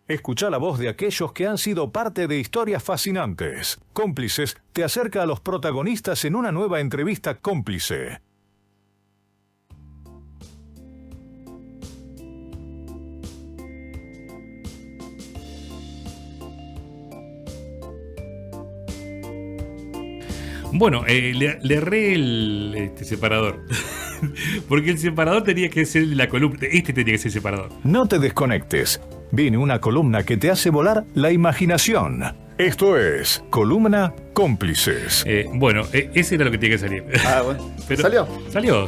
Escucha la voz de aquellos que han sido parte de historias fascinantes. Cómplices te acerca a los protagonistas en una nueva entrevista cómplice. Bueno, le erré el separador. Porque el separador tenía que ser la columna. Este tenía que ser el separador. No te desconectes. Viene una columna que te hace volar la imaginación. Esto es Columna Cómplices. Bueno, ese era lo que tenía que salir. Bueno. Pero ¿Salió?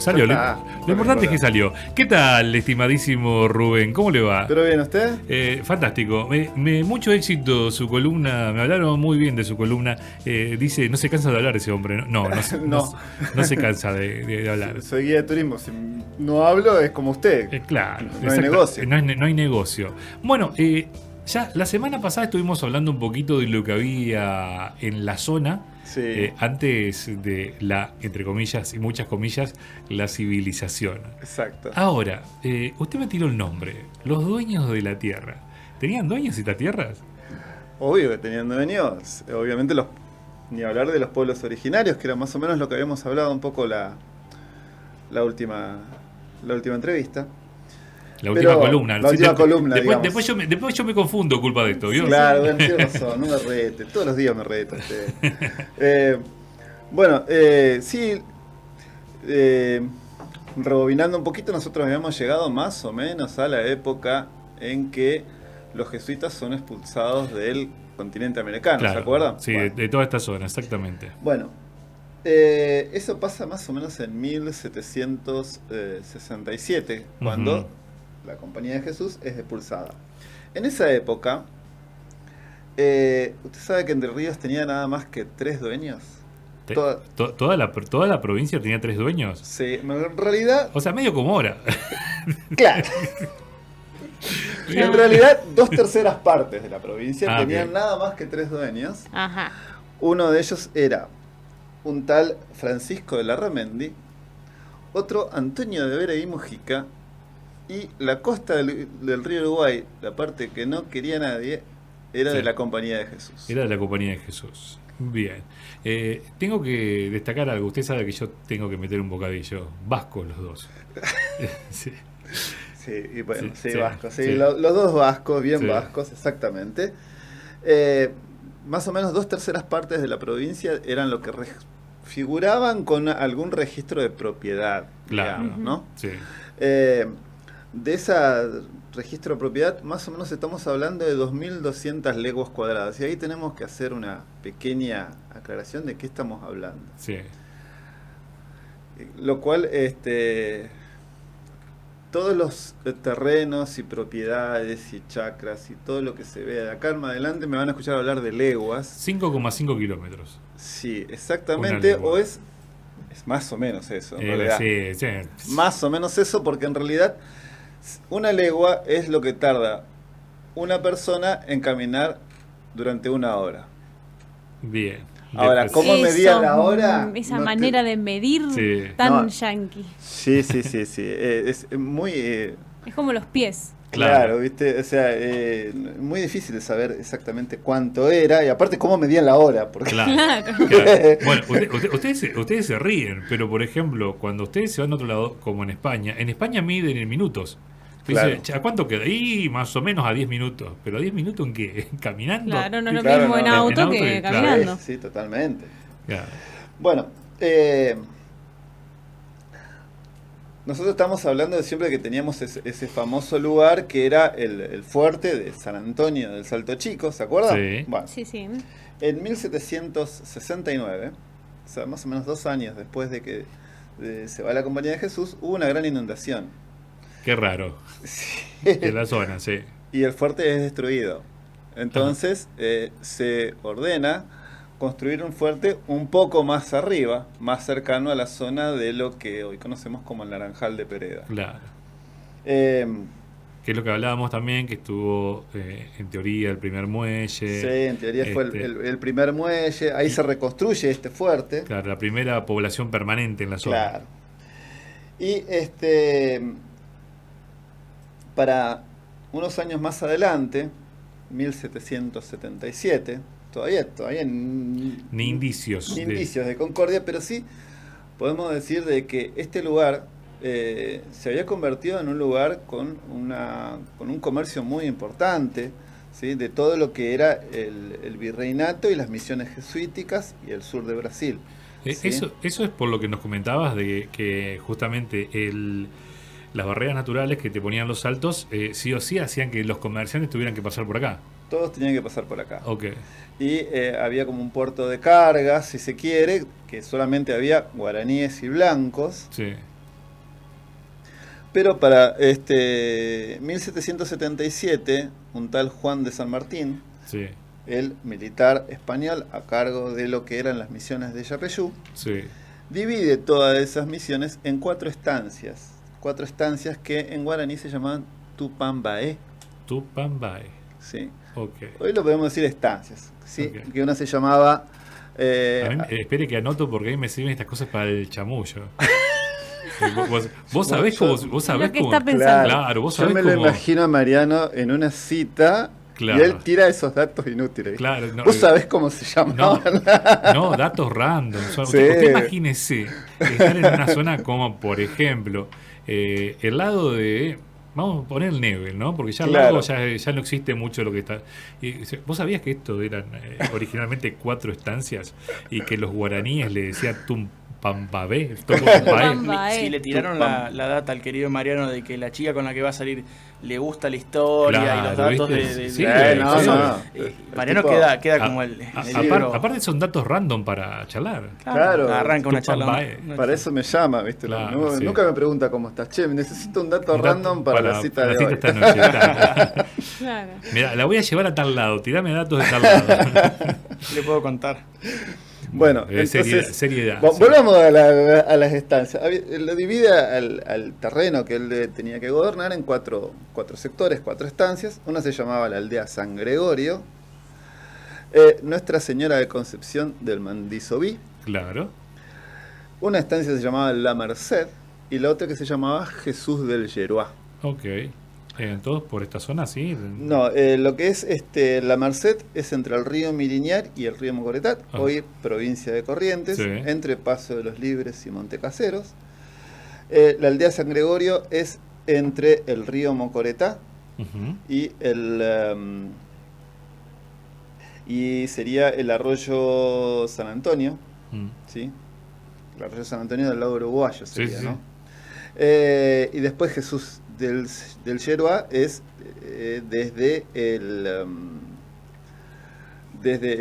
Salió. Lo importante es que salió. ¿Qué tal, estimadísimo Rubén? ¿Cómo le va? ¿Pero bien usted? Fantástico. Mucho éxito su columna. Me hablaron muy bien de su columna. Dice, no se cansa de hablar ese hombre. No se cansa de hablar. Soy guía de turismo. Si no hablo es como usted. Claro. No hay negocio. No hay negocio. Bueno, ya la semana pasada estuvimos hablando un poquito de lo que había en la zona, sí. Antes de la, entre comillas y muchas comillas, la civilización. Exacto. Ahora, usted me tiró el nombre, los dueños de la tierra. ¿Tenían dueños estas tierras? Obvio que tenían dueños. Obviamente ni hablar de los pueblos originarios, que era más o menos lo que habíamos hablado un poco la última entrevista. La última columna. La última columna, después yo me confundo culpa de esto, ¿vio? Claro, tiene razón, no me rete. Todos los días me reta usted. Sí. Rebobinando un poquito, nosotros habíamos llegado más o menos a la época en que los jesuitas son expulsados del continente americano, claro, ¿se acuerdan? Sí, bueno. de toda esta zona, exactamente. Bueno, eso pasa más o menos en 1767, cuando la Compañía de Jesús es expulsada. En esa época, ¿usted sabe que Entre Ríos tenía nada más que 3 dueños? ¿Toda la provincia tenía 3 dueños? Sí, en realidad... O sea, medio como ahora. Claro. En realidad, 2/3 partes de la provincia tenían nada más que 3 dueños. Ajá. Uno de ellos era un tal Francisco de Larramendi, otro Antonio de Vera y Mujica, y la costa del río Uruguay, la parte que no quería nadie, era de la Compañía de Jesús. Era de la Compañía de Jesús. Bien. Tengo que destacar algo. Usted sabe que yo tengo que meter un bocadillo. Vascos los dos. Sí. Sí, y bueno, sí, vascos. Sí. Los dos vascos, bien vascos, exactamente. Más o menos 2/3 partes de la provincia eran lo que figuraban con algún registro de propiedad, claro, digamos, ¿no? Sí. De ese registro de propiedad, más o menos estamos hablando de 2.200 leguas cuadradas. Y ahí tenemos que hacer una pequeña aclaración de qué estamos hablando. Sí. Lo cual, todos los terrenos y propiedades y chacras y todo lo que se ve de acá en adelante me van a escuchar hablar de leguas. 5,5 kilómetros. Sí, exactamente. O es más o menos eso, en realidad. Sí. Más o menos eso, porque en realidad una legua es lo que tarda una persona en caminar durante 1 hora. Bien. Ahora, ¿cómo medía la hora? Esa manera de medir tan yanqui. Sí. Es muy... es como los pies. Claro, ¿viste? O sea, muy difícil de saber exactamente cuánto era, y aparte cómo medían la hora. Porque... Claro. Bueno, ustedes se ríen, pero por ejemplo, cuando ustedes se van a otro lado, como en España miden en minutos. Claro. Dice, ¿a cuánto queda? Y más o menos a 10 minutos. ¿Pero a 10 minutos en qué? ¿Caminando? Claro, no es lo mismo en auto que caminando. Sí, totalmente. Claro. Bueno, nosotros estamos hablando de siempre que teníamos ese famoso lugar que era el fuerte de San Antonio del Salto Chico, ¿se acuerdan? Sí. Bueno, Sí. en 1769, o sea, más o menos 2 años después de que se va la Compañía de Jesús, hubo una gran inundación. Qué raro. Sí. En la zona, sí. Y el fuerte es destruido. Entonces se ordena construir un fuerte un poco más arriba, más cercano a la zona de lo que hoy conocemos como el Naranjal de Pereda. Claro. Que es lo que hablábamos también, que estuvo en teoría el primer muelle. Sí, en teoría fue el primer muelle. Ahí se reconstruye este fuerte. Claro, la primera población permanente en la zona. Claro. Y para unos años más adelante, 1777. Todavía ni indicios. Ni indicios de concordia, pero sí podemos decir de que este lugar se había convertido en un lugar con un comercio muy importante, ¿sí? De todo lo que era el virreinato y las misiones jesuíticas y el sur de Brasil. ¿Sí? Eso es por lo que nos comentabas de que justamente las barreras naturales que te ponían los saltos, sí o sí hacían que los comerciantes tuvieran que pasar por acá. Todos tenían que pasar por acá. Okay. Y había como un puerto de carga, si se quiere, que solamente había guaraníes y blancos. Sí. Pero para 1777, un tal Juan de San Martín, sí, el militar español a cargo de lo que eran las misiones de Yapeyú, sí, divide todas esas misiones en 4 estancias. 4 estancias que en guaraní se llamaban Tupambaé. Tupambaé. Sí. Okay. Hoy lo podemos decir estancias, ¿sí? Okay. Que una se llamaba... a mí, espere que anoto porque ahí me sirven estas cosas para el chamullo. Vos sabés cómo... Vos sabés cómo, claro, vos sabés yo me lo imagino a Mariano en una cita... Claro. Y él tira esos datos inútiles. Claro, no, ¿vos sabés cómo se llamaban? No, datos random. Sí. Usted imagínese estar en una zona como, por ejemplo, el lado de... Vamos a poner el Nebel, ¿no? Porque ya al lado ya no existe mucho lo que está... ¿Vos sabías que esto eran originalmente 4 estancias y que los guaraníes le decían Tupambaé? Si le tiraron la data al querido Mariano de que la chica con la que va a salir le gusta la historia, claro, y los datos Mariano tipo, queda como el libro. Aparte son datos random para charlar. Claro. Arranca una charla. Para eso me llama, ¿viste? Claro, sí. Nunca me pregunta cómo estás. Che, necesito un dato random para la cita de hoy. Esta noche. Claro. Mirá, la voy a llevar a tal lado. Tirame datos de tal lado. Le puedo contar. Bueno, entonces, seriedad. Volvamos a las estancias. Lo divide al terreno que él tenía que gobernar en 4 sectores, 4 estancias. Una se llamaba la aldea San Gregorio, Nuestra Señora de Concepción del Mandisobí. Claro. Una estancia se llamaba La Merced y la otra que se llamaba Jesús del Yeruá. Ok. ¿Todos por esta zona, sí? No, lo que es La Merced es entre el río Miriñar y el río Mocoretá, hoy provincia de Corrientes, sí, entre Paso de los Libres y Montecaseros. La aldea San Gregorio es entre el río Mocoretá y y sería el arroyo San Antonio, ¿sí? El arroyo San Antonio del lago uruguayo sería, sí, ¿no? Y después Jesús del Yeruá es desde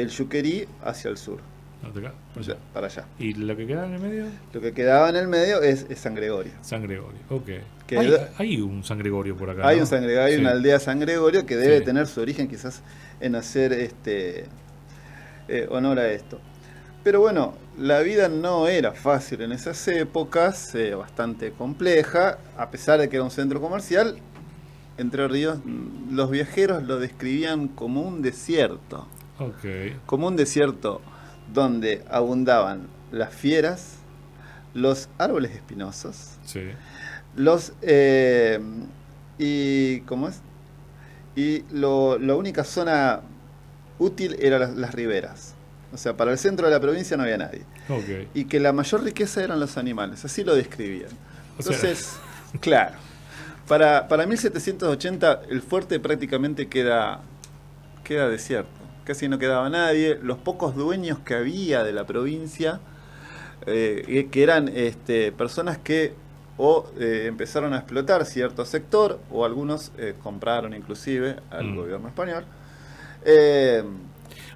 el Yuquerí hacia el sur. Para allá. ¿Y lo que quedaba en el medio? Lo que quedaba en el medio es San Gregorio. San Gregorio, ok. Hay un San Gregorio por acá. Hay, ¿no? Un San Gregorio, hay, sí, una aldea San Gregorio que debe, sí, tener su origen quizás en hacer honor a esto. Pero bueno, la vida no era fácil en esas épocas, bastante compleja, a pesar de que era un centro comercial. Entre Ríos, los viajeros lo describían como un desierto. Okay. Como un desierto donde abundaban las fieras, los árboles espinosos, sí, y ¿cómo es? Y la única zona útil eran las riberas. O sea, para el centro de la provincia no había nadie. Okay. Y que la mayor riqueza eran los animales, así lo describían. Entonces, claro, para 1780 el fuerte prácticamente queda desierto. Casi no quedaba nadie. Los pocos dueños que había de la provincia, que eran personas que empezaron a explotar cierto sector, o algunos compraron inclusive al gobierno español.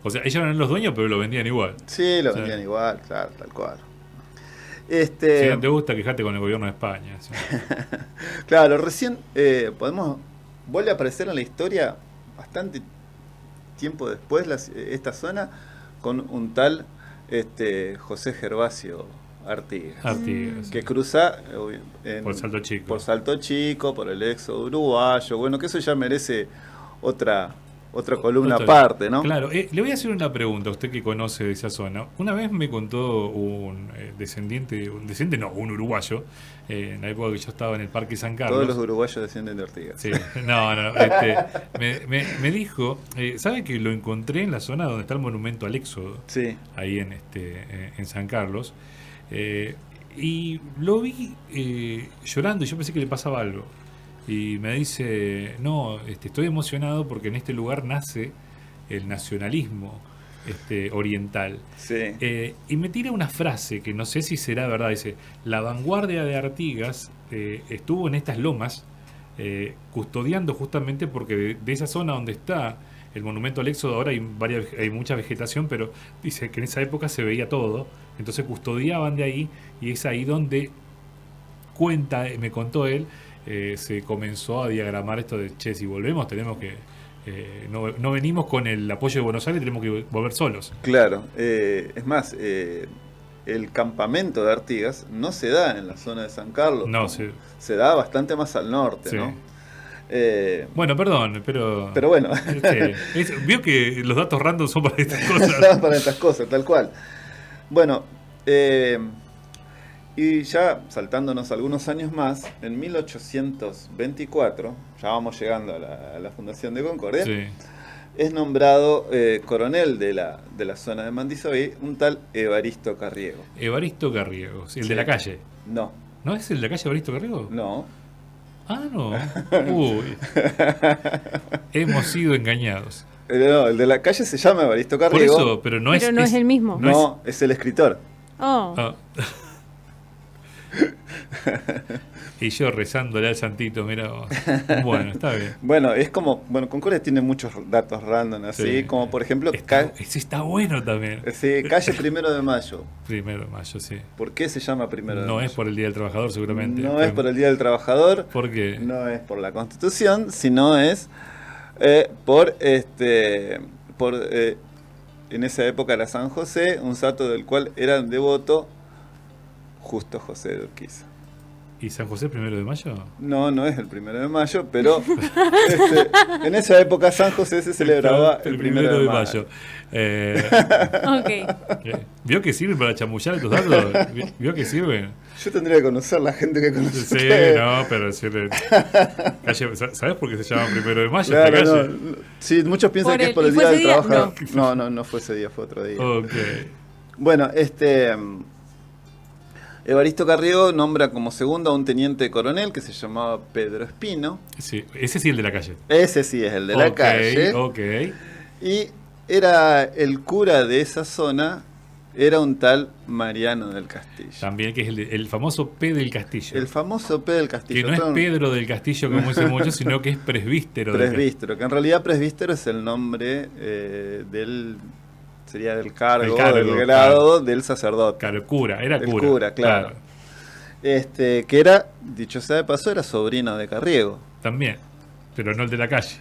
O sea, ellos eran los dueños, pero lo vendían igual. Sí, lo vendían igual, claro, tal cual. Si no te gusta, quejate con el gobierno de España. ¿Sí? Claro, recién vuelve a aparecer en la historia bastante tiempo después esta zona con un tal José Gervasio Artigas, que cruza por Salto Chico. Por Salto Chico, por el éxodo uruguayo. Bueno, que eso ya merece otra otra columna Total. aparte, ¿no? Claro, le voy a hacer una pregunta a usted que conoce de esa zona. Una vez me contó un un uruguayo, en la época que yo estaba en el Parque San Carlos. Todos los uruguayos descienden de Artigas. Sí, me dijo, ¿sabe que lo encontré en la zona donde está el monumento al Éxodo? Sí. Ahí en San Carlos. Y lo vi llorando y yo pensé que le pasaba algo. Y me dice, no, estoy emocionado porque en este lugar nace el nacionalismo oriental. Sí. Y me tira una frase que no sé si será verdad. Dice, la vanguardia de Artigas estuvo en estas lomas custodiando justamente porque de esa zona donde está el monumento al Éxodo ahora hay mucha vegetación, pero dice que en esa época se veía todo, entonces custodiaban de ahí y es ahí donde me contó él, se comenzó a diagramar esto de, che, si volvemos tenemos que no venimos con el apoyo de Buenos Aires, tenemos que volver solos. Claro, es más, el campamento de Artigas no se da en la zona de San Carlos, No, se da bastante más al norte, sí. ¿no? Bueno, perdón, pero bueno. Vio que los datos random son para estas cosas. Para estas cosas, tal cual. Bueno, y ya saltándonos algunos años más, en 1824, ya vamos llegando a la fundación de Concordia, Sí. es nombrado coronel de la zona de Mandisoví un tal Evaristo Carriego. Evaristo Carriego, el Sí. de la calle. No, ¿No es el de la calle Evaristo Carriego? no. Ah, no. Uy. Hemos sido engañados. No, el de la calle se llama Evaristo Por Carriego. eso, pero no es el mismo. No, es el escritor. Oh. Ah. Y yo rezándole al santito, mira vos. Bueno, está bien. Bueno, es como, Concordia tiene muchos datos random así, Sí. como por ejemplo, Ese está bueno también. sí, calle 1 de Mayo. 1 de mayo, sí. ¿Por qué se llama 1 de Mayo? No es por el Día del Trabajador, seguramente. No es por el Día del Trabajador, ¿Por qué? no es por la Constitución, sino es por en esa época era San José, un santo del cual era devoto Justo José de Urquiza. ¿Y San José 1 de mayo? No es el 1 de mayo, pero en esa época San José se celebraba el 1 de mayo. Ok. ¿Vio que sirven para chamullar estos datos? ¿Vio que sirven? Yo tendría que conocer la gente que conoce. Sí, no, pero sirven. ¿Sabes por qué se llama 1 de mayo Claro, esta calle? no. Sí, muchos piensan que es por el ¿y fue Día del ese día? Trabajador. No fue ese día, fue otro día. Ok. Bueno, Evaristo Carriego nombra como segundo a un teniente coronel que se llamaba Pedro Espino. Sí, ese sí el de la calle. Ese sí es el de la calle. Ok. Y era el cura de esa zona, era un tal Mariano del Castillo. También que es el famoso P del Castillo. El famoso P del Castillo. Que no es Pedro del Castillo, como dicen muchos, sino que es presbítero. Presbítero, que en realidad presbítero es el nombre sería del cargo, del grado del sacerdote. Claro, cura, era El cura. cura, claro. Que era, dicho sea de paso, era sobrino de Carriego. También, pero no el de la calle.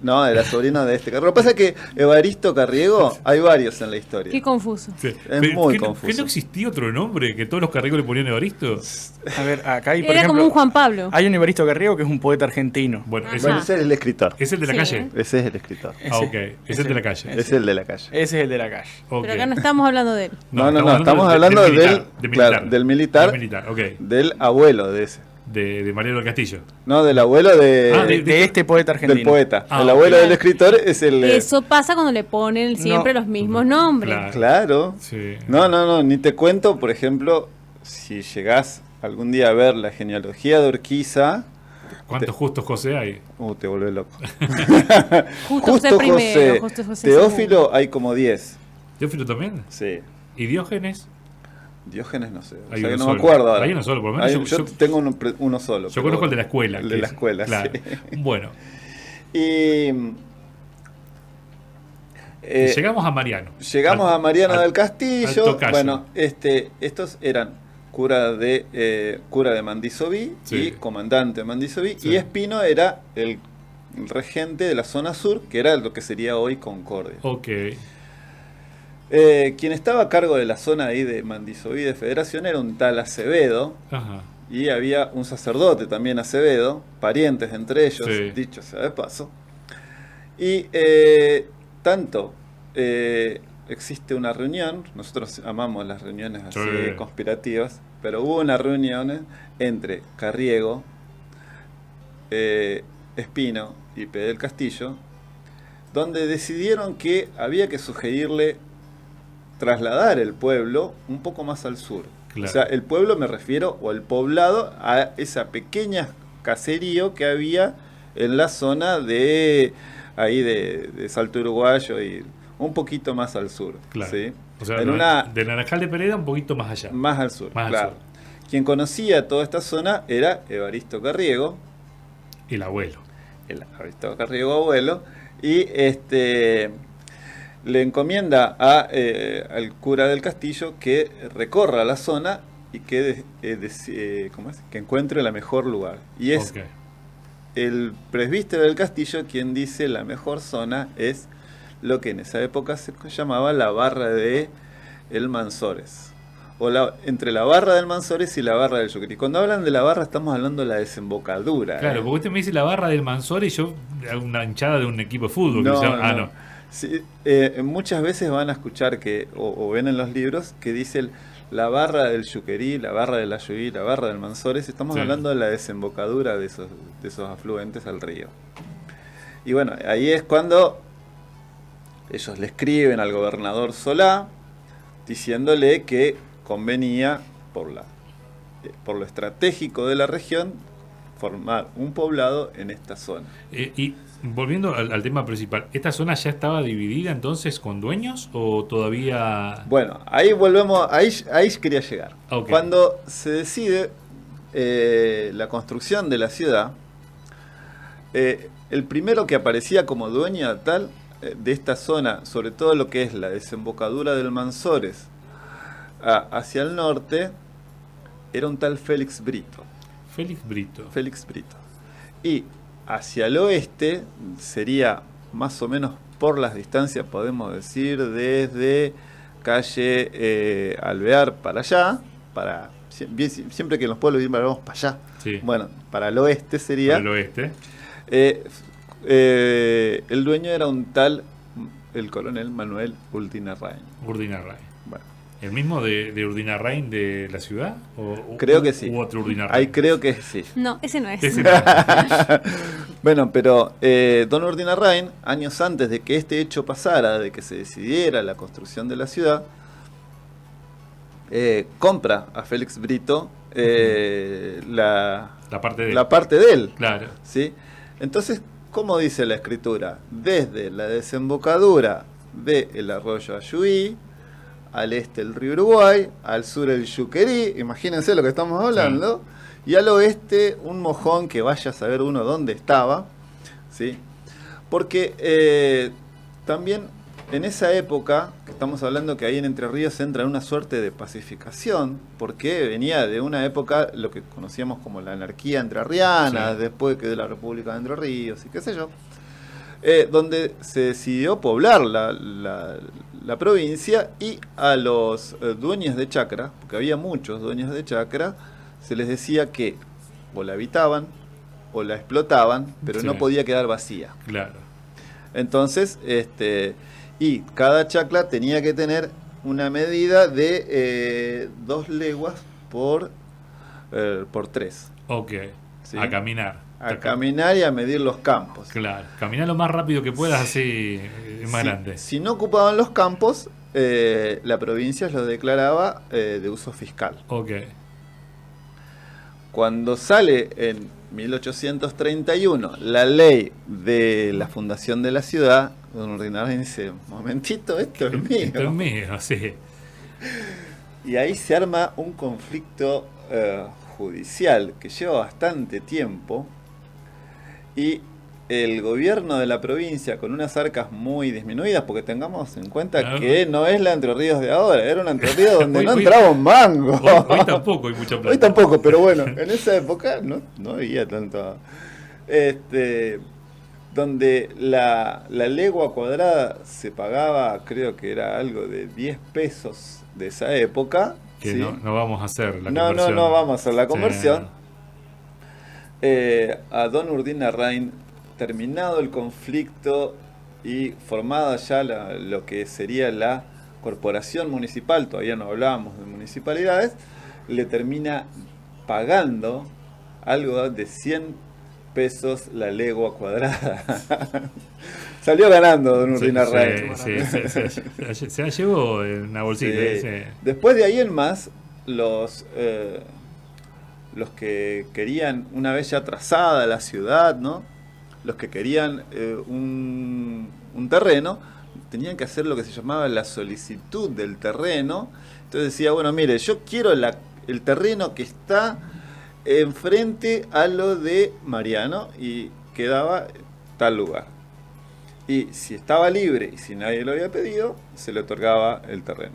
No, era sobrino de este Carriego. Lo que pasa es que Evaristo Carriego, hay varios en la historia. Qué confuso. Sí. Es muy ¿Que confuso. no existía otro nombre que todos los Carriegos le ponían Evaristo? A ver, acá hay, por Era ejemplo, como un Juan Pablo. hay un Evaristo Carriego que es un poeta argentino. Bueno, Ajá. Bueno, ese es el escritor. ¿es el de la Sí. calle? Ese es el escritor. Ah, ok. Es el de la calle. Ese es el de la calle. Ese es el de la calle. Ok. Pero acá no estamos hablando de él. No, estamos hablando del militar, ok. del abuelo de ese. De Mariano del Castillo. No, del abuelo De este poeta argentino. del poeta. Ah, el abuelo ok. del escritor es el... Eso pasa cuando le ponen siempre los mismos nombres. Claro. Claro. Sí. No, ni te cuento, por ejemplo, si llegás algún día a ver la genealogía de Urquiza, ¿Cuántos justos José hay? te volvés loco. Justo José primero, justo José Teófilo segundo. hay como 10. ¿Teófilo también? Sí. ¿Y Diógenes? Diógenes no sé. O Hay sea que uno no me solo. acuerdo ahora. Hay uno solo, por lo menos. Yo tengo uno solo. Yo pero conozco el de la escuela. El de la escuela, claro. sí. Bueno, Y llegamos a Mariano. llegamos a Mariano del al Castillo. tocayo. Bueno, estos eran cura de Mandisoví Sí. y comandante de Mandisoví. Sí. Y Espino era el regente de la zona sur, que era lo que sería hoy Concordia. Ok. Quien estaba a cargo de la zona ahí de Mandisoví de Federación era un tal Acevedo. Ajá. Y había un sacerdote también Acevedo, parientes entre ellos, Sí. dicho sea de paso. Y tanto existe una reunión, nosotros amamos las reuniones así conspirativas, pero hubo una reunión entre Carriego, Espino y P. del Castillo, donde decidieron que había que sugerirle trasladar el pueblo un poco más al sur. Claro. O sea, el pueblo me refiero, o el poblado, a esa pequeña caserío que había en la zona de ahí de Salto Uruguayo y un poquito más al sur. Claro. ¿Sí? O sea, de Naranjal de Pereda un poquito más allá. Más al sur, más claro. Al sur. Quien conocía toda esta zona era Evaristo Carriego. El abuelo. El Evaristo Carriego abuelo. Y le encomienda al cura del castillo que recorra la zona y que, que encuentre el mejor lugar. Y es el presbítero del castillo quien dice la mejor zona es lo que en esa época se llamaba la barra de el Mansores. O entre la barra del Mansores y la barra del Yuquerí. Cuando hablan de la barra estamos hablando de la desembocadura. Claro, porque usted me dice la barra del Mansores y yo una hinchada de un equipo de fútbol. No, que se llama, no. Sí, muchas veces van a escuchar que o ven en los libros que dicen la barra del Yuquerí, la barra del Ayuí, la barra del Mansores. Estamos hablando de la desembocadura de esos afluentes al río. Y bueno, ahí es cuando ellos le escriben al gobernador Solá diciéndole que convenía por lo estratégico de la región formar un poblado en esta zona. Y volviendo al tema principal, ¿esta zona ya estaba dividida entonces con dueños o todavía...? Bueno, ahí volvemos, ahí quería llegar. Okay. Cuando se decide la construcción de la ciudad, el primero que aparecía como dueño tal de esta zona, sobre todo lo que es la desembocadura del Mansores hacia el norte, era un tal Félix Brito. Félix Brito. Y hacia el oeste sería más o menos por las distancias, podemos decir, desde calle Alvear para allá, siempre que en los pueblos vamos para allá. Sí. Bueno, para el oeste sería. Para el oeste. El dueño era un tal, el coronel Manuel Urdinarrain. Bueno. ¿El mismo de Urdinarrain de la ciudad? Creo que sí. ¿U otro Urdinarrain? Ahí creo que sí. No, ese no es. Bueno, pero don Urdinarrain, años antes de que este hecho pasara, de que se decidiera la construcción de la ciudad, compra a Félix Brito la parte de él. Claro. ¿Sí? Entonces, ¿cómo dice la escritura? Desde la desembocadura del arroyo Ayuí, al este el río Uruguay, al sur el Yuquerí, imagínense lo que estamos hablando, y al oeste un mojón que vaya a saber uno dónde estaba, ¿sí? Porque también en esa época, que estamos hablando que ahí en Entre Ríos entra en una suerte de pacificación, porque venía de una época, lo que conocíamos como la anarquía entrerriana, después que de la República de Entre Ríos y qué sé yo, donde se decidió poblar la provincia, y a los dueños de chacra, porque había muchos dueños de chacra, se les decía que o la habitaban o la explotaban, pero no podía quedar vacía. Claro. Entonces, y cada chacra tenía que tener una medida de 2 leguas por 3. Ok. ¿Sí? A caminar. A caminar y a medir los campos. Claro, caminar lo más rápido que puedas, así es más grande. Si no ocupaban los campos, la provincia los declaraba de uso fiscal. Ok. Cuando sale en 1831 la ley de la fundación de la ciudad, don Urdinarrain dice, momentito, esto es mío. Esto es mío, sí. Y ahí se arma un conflicto judicial que lleva bastante tiempo, y el gobierno de la provincia, con unas arcas muy disminuidas, porque tengamos en cuenta que no es la Entre Ríos de ahora, era una Entre Ríos donde no entraba un mango. Hoy tampoco hay mucha plata. Hoy tampoco, pero bueno, en esa época no había tanto. Donde la legua cuadrada se pagaba, creo que era algo de 10 pesos de esa época. Que ¿sí? no vamos a hacer la conversión. No vamos a hacer la conversión. A don Urdinarrain, terminado el conflicto y formada ya lo que sería la corporación municipal, todavía no hablábamos de municipalidades, le termina pagando algo de 100 pesos la legua cuadrada. Salió ganando Don Urrinarrain. Se la llevó en una bolsita. Sí. Después de ahí en más, los que querían, una vez ya trazada la ciudad, ¿no? Los que querían un terreno, tenían que hacer lo que se llamaba la solicitud del terreno. Entonces decía, bueno, mire, yo quiero el terreno que está enfrente a lo de Mariano y quedaba tal lugar. Y si estaba libre y si nadie lo había pedido, se le otorgaba el terreno.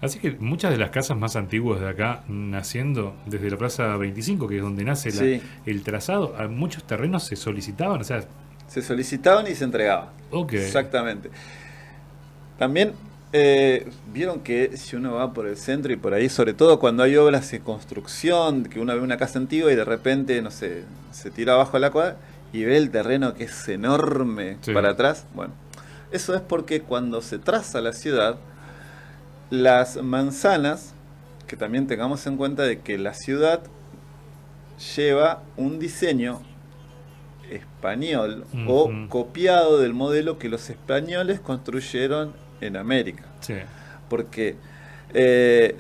Así que muchas de las casas más antiguas de acá, naciendo desde la Plaza 25, que es donde nace el trazado, a muchos terrenos se solicitaban, o sea... Se solicitaban y se entregaban. Okay. Exactamente. También vieron que si uno va por el centro y por ahí, sobre todo cuando hay obras de construcción, que uno ve una casa antigua y de repente, no sé, se tira abajo de la cuadra y ve el terreno que es enorme para atrás. Bueno, eso es porque cuando se traza la ciudad, las manzanas, que también tengamos en cuenta de que la ciudad lleva un diseño español o copiado del modelo que los españoles construyeron en América. Sí. Porque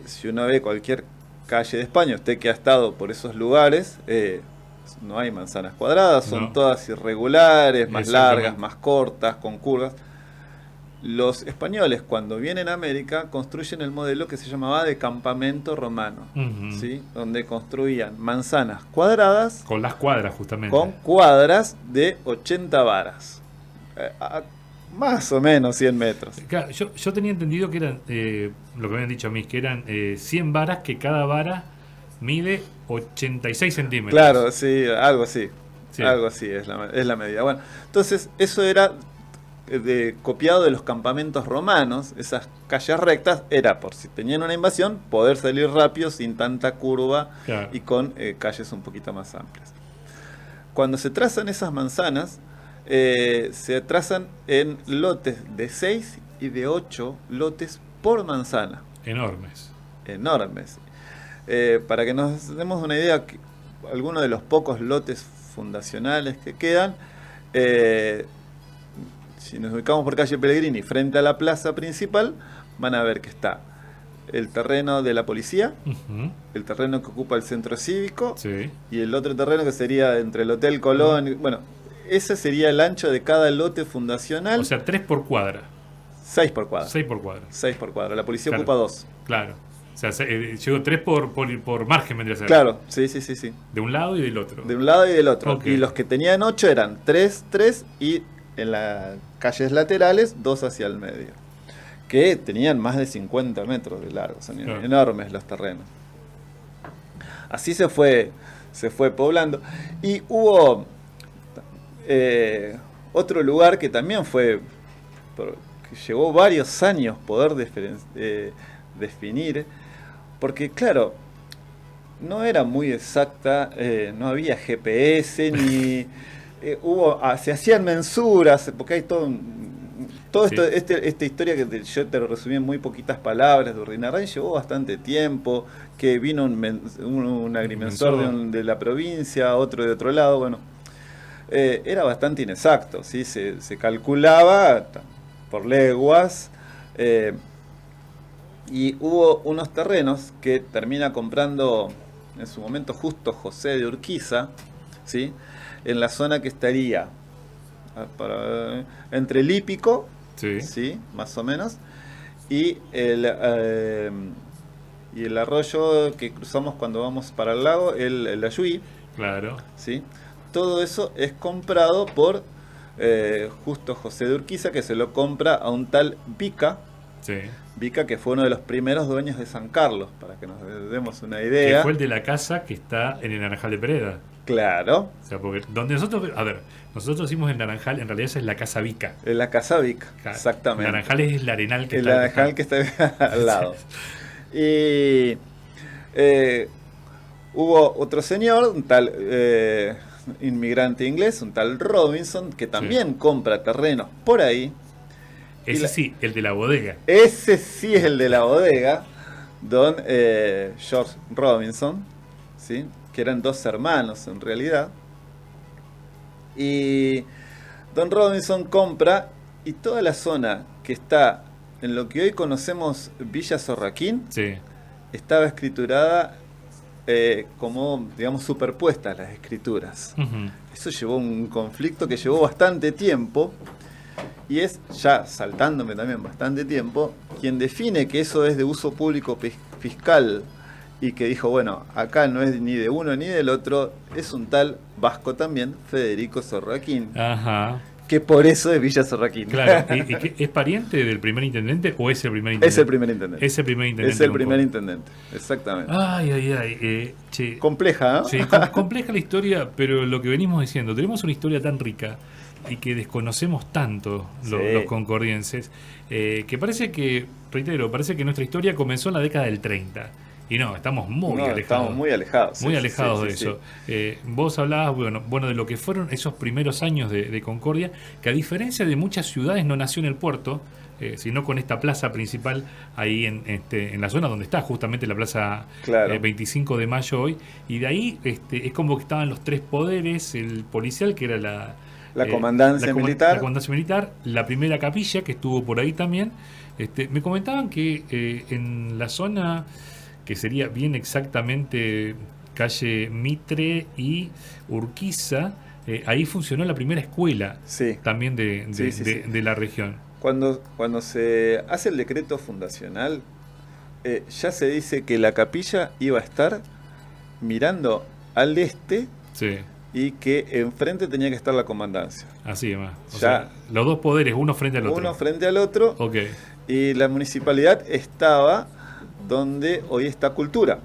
si uno ve cualquier calle de España, usted que ha estado por esos lugares, no hay manzanas cuadradas, son todas irregulares, más largas, más cortas, con curvas. Los españoles, cuando vienen a América, construyen el modelo que se llamaba de campamento romano, ¿sí? Donde construían manzanas cuadradas. Con las cuadras, justamente. Con cuadras de 80 varas. Más o menos 100 metros. Claro, yo tenía entendido que eran, lo que me habían dicho a mí, que eran 100 varas, que cada vara mide 86 centímetros. Claro, sí, algo así. Sí. Algo así es la medida. Bueno, entonces eso era copiado de los campamentos romanos. Esas calles rectas era por si tenían una invasión, poder salir rápido sin tanta curva y con calles un poquito más amplias. Cuando se trazan esas manzanas, se trazan en lotes de 6 y de 8 lotes por manzana. Enormes. Para que nos demos una idea, algunos de los pocos lotes fundacionales que quedan, si nos ubicamos por calle Pellegrini frente a la plaza principal, van a ver que está el terreno de la policía, el terreno que ocupa el centro cívico y el otro terreno que sería entre el Hotel Colón. Bueno, ese sería el ancho de cada lote fundacional. O sea, 3 por cuadra. 6 por cuadra. 6 por cuadra. 6 por cuadra. La policía ocupa 2. Claro. O sea, llegó 3 por margen, vendría a ser. Claro, sí. De un lado y del otro. De un lado y del otro. Okay. Y los que tenían 8 eran 3 y en las calles laterales 2 hacia el medio. Que tenían más de 50 metros de largo. Son enormes los terrenos. Así se fue poblando. Y hubo otro lugar que también que llevó varios años poder definir, porque claro, no era muy exacta, no había GPS ni se hacían mensuras, porque hay todo esto, esta historia que yo te lo resumí en muy poquitas palabras de Urrinarrain, llevó bastante tiempo, que vino un agrimensor de la provincia, otro de otro lado, bueno. Era bastante inexacto, ¿sí? Se calculaba por leguas, y hubo unos terrenos que termina comprando en su momento justo José de Urquiza, ¿sí? En la zona que estaría entre el Hípico, ¿sí? Más o menos, y el arroyo que cruzamos cuando vamos para el lago, el Ayuí. Claro. ¿Sí? Todo eso es comprado por justo José de Urquiza, que se lo compra a un tal Vica. Vica, que fue uno de los primeros dueños de San Carlos, para que nos demos una idea. Que fue el de la casa que está en el Naranjal de Pereda. Claro. O sea, porque donde nosotros hicimos el Naranjal, en realidad esa es la casa Vica. Es la casa Vica, exactamente. El Naranjal es el arenal que está. El Naranjal que está al lado. Y hubo otro señor, un tal inmigrante inglés, un tal Robinson, que también compra terrenos por ahí. Ese sí, el de la bodega. Ese sí es el de la bodega, don George Robinson, ¿sí? Que eran dos hermanos en realidad. Y don Robinson compra, y toda la zona que está en lo que hoy conocemos Villa Zorraquín, Sí. estaba escriturada como, digamos, superpuestas las escrituras. Ujú. Eso llevó un conflicto que llevó bastante tiempo, y es, ya saltándome también bastante tiempo, quien define que eso es de uso público fiscal y que dijo, bueno, acá no es ni de uno ni del otro, es un tal vasco también, Federico Zorraquín, Ajá. que por eso es Villa Zorraquín. Claro. ¿Y qué, es pariente del primer intendente o es el primer intendente? Es el primer intendente. Es el primer intendente. Es el de primer Concordia. intendente, exactamente. Ay, ay, ay. Che. Compleja, ¿no? Sí, compleja la historia, pero lo que venimos diciendo, tenemos una historia tan rica y que desconocemos tanto los concordienses, que parece que, reitero, parece que nuestra historia comenzó en la década del 30. Y no, estamos muy alejados. Estamos muy alejados. Muy sí, alejados sí, de sí, eso. sí. Vos hablabas, bueno, de lo que fueron esos primeros años de Concordia, que a diferencia de muchas ciudades no nació en el puerto, sino con esta plaza principal ahí en la zona donde está justamente la plaza, Claro. 25 de mayo hoy, y de ahí es como que estaban los tres poderes, el policial, que era La comandancia militar. La comandancia militar, la primera capilla, que estuvo por ahí también. Me comentaban que en la zona, que sería bien exactamente calle Mitre y Urquiza, ahí funcionó la primera escuela Sí. también Sí. de la región. Cuando se hace el decreto fundacional, ya se dice que la capilla iba a estar mirando al este Sí, y que enfrente tenía que estar la comandancia. así además. O Ya. sea, los dos poderes, uno frente al otro. Uno frente al otro, Ok, y la municipalidad estaba donde hoy está Cultura.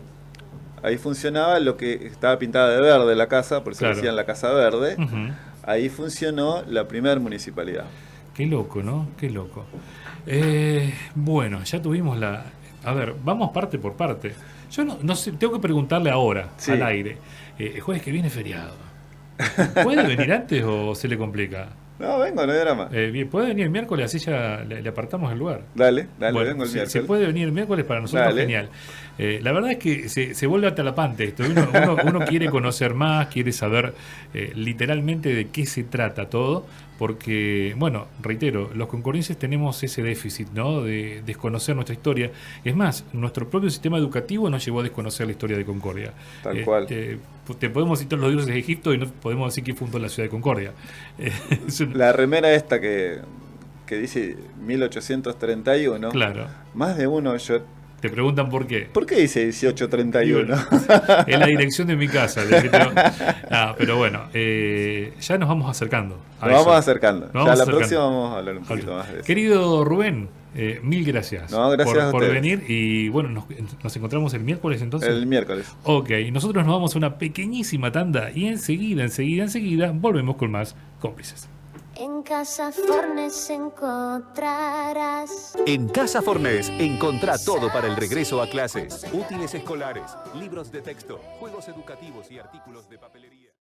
Ahí funcionaba lo que estaba pintada de verde la casa, por eso Claro. decían la Casa Verde. Ujú. Ahí funcionó la primera municipalidad. Qué loco, ¿no? Qué loco. Bueno, ya tuvimos la... A ver, vamos parte por parte. Yo no sé, tengo que preguntarle ahora, Sí. al aire. El jueves que viene es feriado. ¿Puede venir antes o se le complica? No, vengo, no hay drama. Bien, ¿puede venir el miércoles? Así ya le apartamos el lugar. Dale, Bueno, vengo el si miércoles. puede venir el miércoles, para nosotros Dale. genial. La verdad es que se vuelve atrapante esto. Uno quiere conocer más, quiere saber literalmente de qué se trata todo, porque, bueno, reitero, los concordienses tenemos ese déficit, ¿no?, de desconocer nuestra historia. Es más, nuestro propio sistema educativo nos llevó a desconocer la historia de Concordia. Tal cual. Te podemos citar los dioses de Egipto y no podemos decir que fundó la ciudad de Concordia. Es un- La remera esta que dice 1831, Claro. más de uno yo... Te preguntan por qué. ¿Por qué dice 1831? Es la dirección de mi casa. Pero bueno, ya nos vamos acercando. Nos vamos acercando. Nos Ya vamos la acercando. próxima vamos a hablar un poquito más de eso. Querido Rubén, mil gracias, No, gracias a por ustedes. venir. Y bueno, nos encontramos el miércoles entonces. El miércoles. Ok, nosotros nos vamos a una pequeñísima tanda y enseguida volvemos con más cómplices. En Casa Fornes encontrarás. En Casa Fornés encontrá todo para el regreso a clases. Útiles escolares, libros de texto, juegos educativos y artículos de papelería.